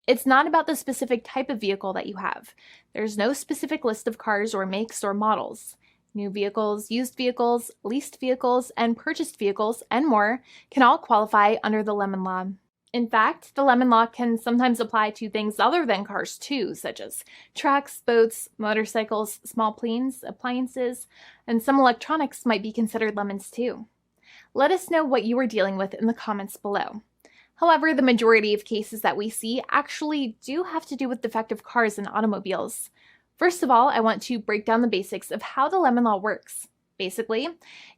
It's not about the specific type of vehicle that you have. There's no specific list of cars or makes or models. New vehicles, used vehicles, leased vehicles, and purchased vehicles, and more can all qualify under the lemon law. In fact, the lemon law can sometimes apply to things other than cars too, such as trucks, boats, motorcycles, small planes, appliances, and some electronics might be considered lemons too. Let us know what you are dealing with in the comments below. However, the majority of cases that we see actually do have to do with defective cars and automobiles. First of all, I want to break down the basics of how the lemon law works. Basically,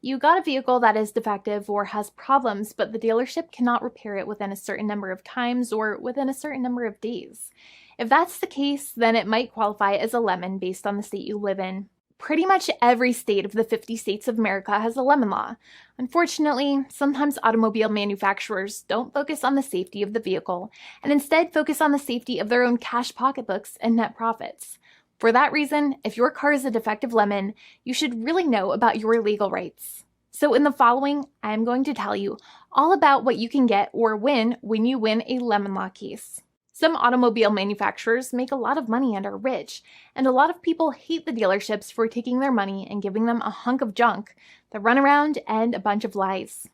you got a vehicle that is defective or has problems, but the dealership cannot repair it within a certain number of times or within a certain number of days. If that's the case, then it might qualify as a lemon based on the state you live in. Pretty much every state of the 50 states of America has a lemon law. Unfortunately, sometimes automobile manufacturers don't focus on the safety of the vehicle and instead focus on the safety of their own cash pocketbooks and net profits. For that reason, if your car is a defective lemon, you should really know about your legal rights. So in the following, I am going to tell you all about what you can get or win when you win a lemon law case. Some automobile manufacturers make a lot of money and are rich, and a lot of people hate the dealerships for taking their money and giving them a hunk of junk, the runaround, and a bunch of lies.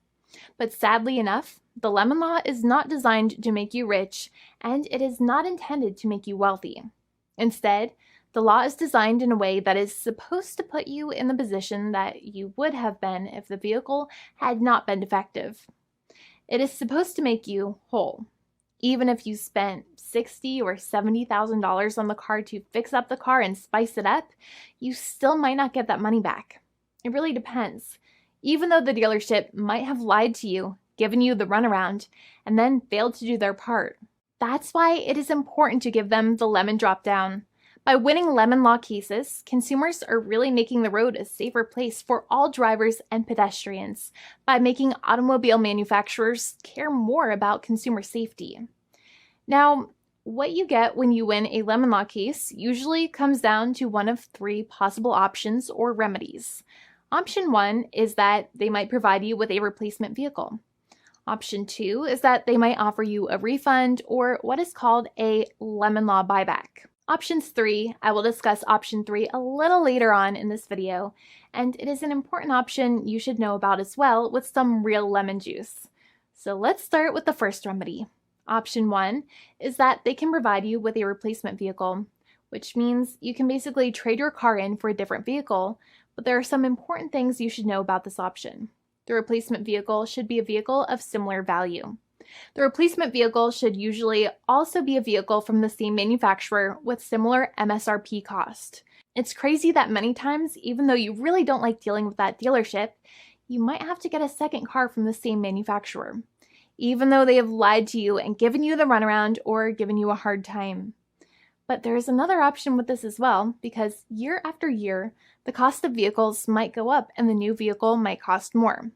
But sadly enough, the lemon law is not designed to make you rich, and it is not intended to make you wealthy. Instead, the law is designed in a way that is supposed to put you in the position that you would have been if the vehicle had not been defective. It is supposed to make you whole. Even if you spent $60,000 or $70,000 on the car to fix up the car and spice it up, you still might not get that money back. It really depends. Even though the dealership might have lied to you, given you the runaround, and then failed to do their part. That's why it is important to give them the lemon drop down. By winning lemon law cases, consumers are really making the road a safer place for all drivers and pedestrians by making automobile manufacturers care more about consumer safety. Now, what you get when you win a lemon law case usually comes down to one of three possible options or remedies. Option 1 is that they might provide you with a replacement vehicle. Option 2 is that they might offer you a refund or what is called a lemon law buyback. Options 3, I will discuss option 3 a little later on in this video, and it is an important option you should know about as well with some real lemon juice. So let's start with the first remedy. Option 1 is that they can provide you with a replacement vehicle, which means you can basically trade your car in for a different vehicle, but there are some important things you should know about this option. The replacement vehicle should be a vehicle of similar value. The replacement vehicle should usually also be a vehicle from the same manufacturer with similar MSRP cost. It's crazy that many times, even though you really don't like dealing with that dealership, you might have to get a second car from the same manufacturer, even though they have lied to you and given you the runaround or given you a hard time. But there is another option with this as well, because year after year, the cost of vehicles might go up and the new vehicle might cost more.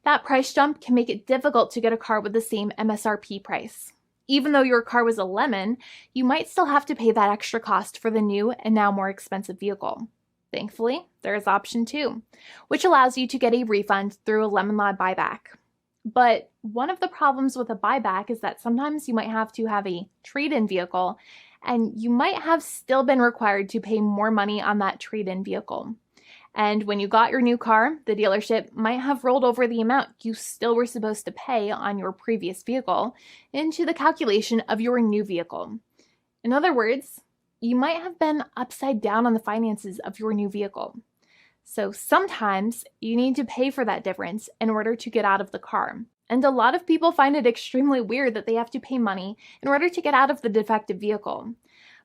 That price jump can make it difficult to get a car with the same MSRP price. Even though your car was a lemon, you might still have to pay that extra cost for the new and now more expensive vehicle. Thankfully, there is option 2, which allows you to get a refund through a lemon law buyback. But one of the problems with a buyback is that sometimes you might have to have a trade-in vehicle, and you might have still been required to pay more money on that trade-in vehicle. And when you got your new car, the dealership might have rolled over the amount you still were supposed to pay on your previous vehicle into the calculation of your new vehicle. In other words, you might have been upside down on the finances of your new vehicle. So sometimes you need to pay for that difference in order to get out of the car. And a lot of people find it extremely weird that they have to pay money in order to get out of the defective vehicle.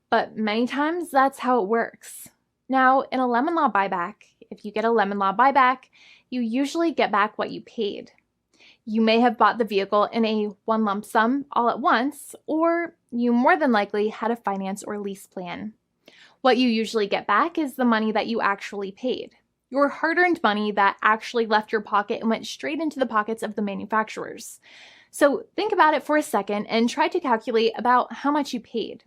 But many times that's how it works. Now, in a lemon law buyback, if you get a lemon law buyback, you usually get back what you paid. You may have bought the vehicle in a one lump sum all at once, or you more than likely had a finance or lease plan. What you usually get back is the money that you actually paid. Your hard-earned money that actually left your pocket and went straight into the pockets of the manufacturers. So think about it for a second and try to calculate about how much you paid.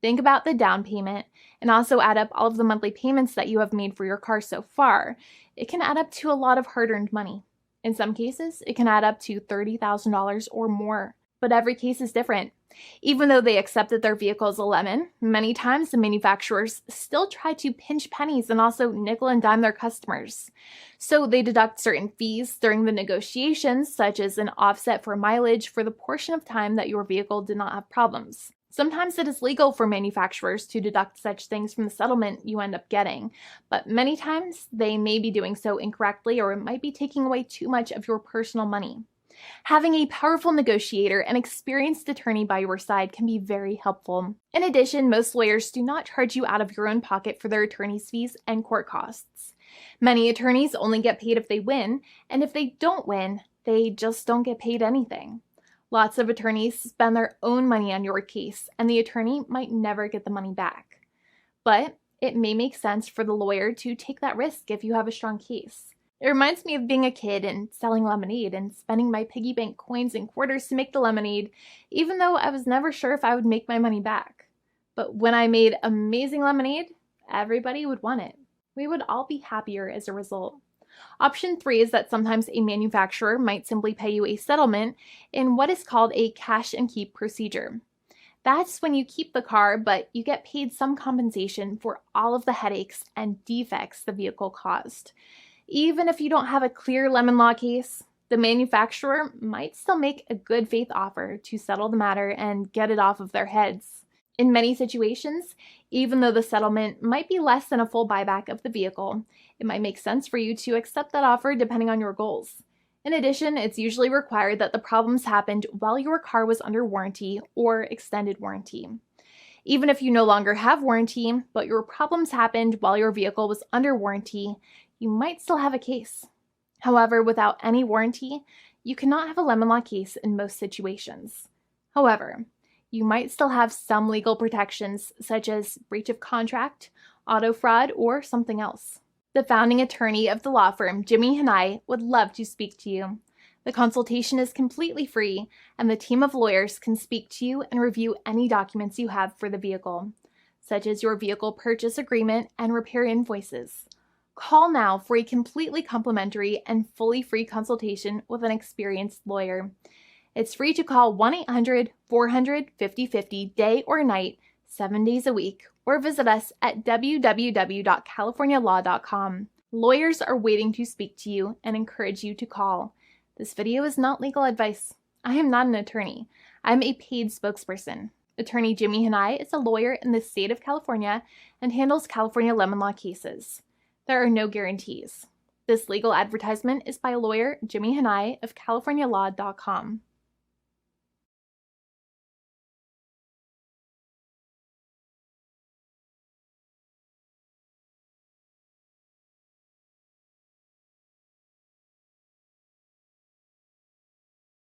Think about the down payment and also add up all of the monthly payments that you have made for your car so far. It can add up to a lot of hard-earned money. In some cases, it can add up to $30,000 or more. but every case is different. Even though they accept that their vehicle is a lemon, many times the manufacturers still try to pinch pennies and also nickel and dime their customers. So they deduct certain fees during the negotiations, such as an offset for mileage for the portion of time that your vehicle did not have problems. Sometimes it is legal for manufacturers to deduct such things from the settlement you end up getting, but many times they may be doing so incorrectly, or it might be taking away too much of your personal money. Having a powerful negotiator and experienced attorney by your side can be very helpful. In addition, most lawyers do not charge you out of your own pocket for their attorney's fees and court costs. Many attorneys only get paid if they win, and if they don't win, they just don't get paid anything. Lots of attorneys spend their own money on your case, and the attorney might never get the money back. But it may make sense for the lawyer to take that risk if you have a strong case. It reminds me of being a kid and selling lemonade and spending my piggy bank coins and quarters to make the lemonade, even though I was never sure if I would make my money back. But when I made amazing lemonade, everybody would want it. We would all be happier as a result. Option 3 is that sometimes a manufacturer might simply pay you a settlement in what is called a cash and keep procedure. That's when you keep the car, but you get paid some compensation for all of the headaches and defects the vehicle caused. Even if you don't have a clear lemon law case, the manufacturer might still make a good faith offer to settle the matter and get it off of their heads. In many situations, even though the settlement might be less than a full buyback of the vehicle, it might make sense for you to accept that offer depending on your goals. In addition, it's usually required that the problems happened while your car was under warranty or extended warranty. Even if you no longer have warranty, but your problems happened while your vehicle was under warranty, you might still have a case. However, without any warranty, you cannot have a lemon law case in most situations. However, you might still have some legal protections, such as breach of contract, auto fraud, or something else. The founding attorney of the law firm, Jimmy and I, would love to speak to you. The consultation is completely free, and the team of lawyers can speak to you and review any documents you have for the vehicle, such as your vehicle purchase agreement and repair invoices. Call now for a completely complimentary and fully free consultation with an experienced lawyer. It's free to call 1-800-400-5050 day or night, 7 days a week, or visit us at www.californialaw.com. Lawyers are waiting to speak to you and encourage you to call. This video is not legal advice. I am not an attorney. I'm a paid spokesperson. Attorney Jimmy Hanai is a lawyer in the state of California and handles California lemon law cases. There are no guarantees. This legal advertisement is by lawyer Jimmy Hanai of CaliforniaLaw.com.